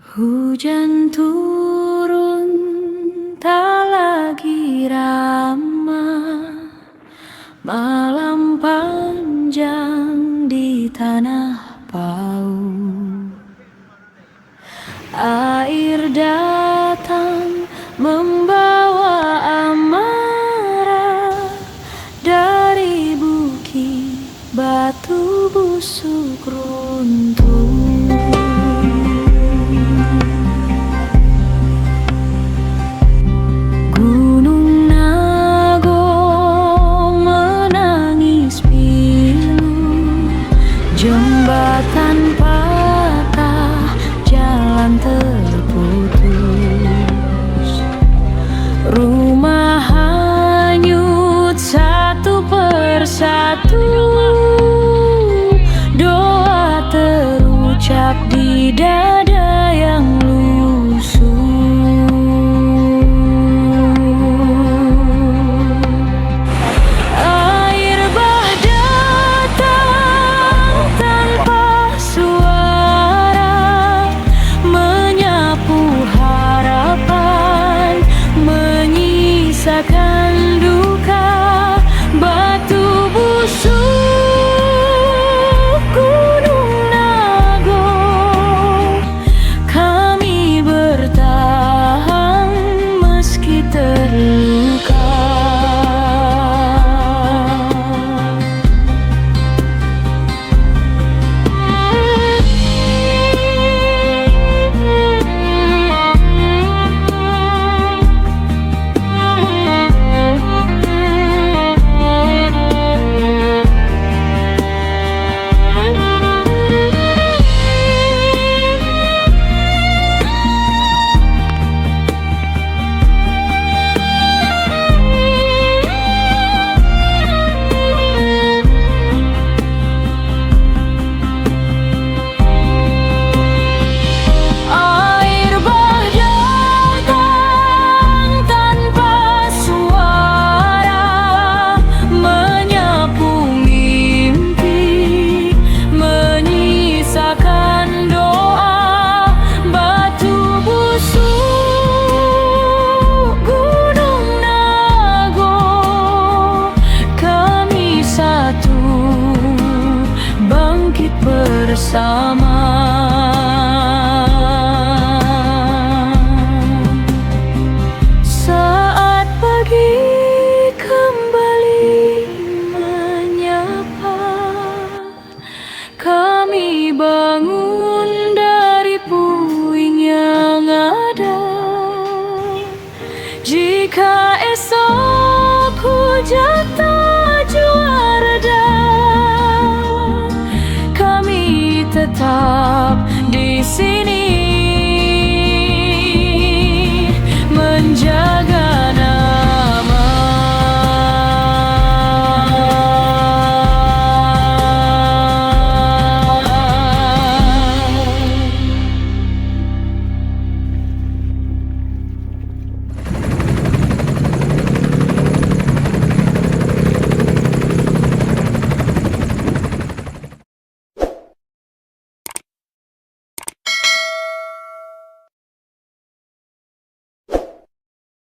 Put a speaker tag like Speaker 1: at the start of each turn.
Speaker 1: Hujan turun tak lagi ramah, malam panjang di tanah Pau. Air datang membawa amarah dari bukit batu busuk runtuh. Gunung Nago menangis pilu, jembatan patah, jalan terputus, rumah hanyut satu persatu, doa terucap di dada yang lusuh. Air bah datang tanpa suara, menyapu harapan, menyisakan duka. Batu busuk Gunung Nago, kami bertahan meski terluka. Bersama saat pagi kembali menyapa, kami bangun dari puing yang ada. Jika esok hujan tak jua reda, tetap di sini.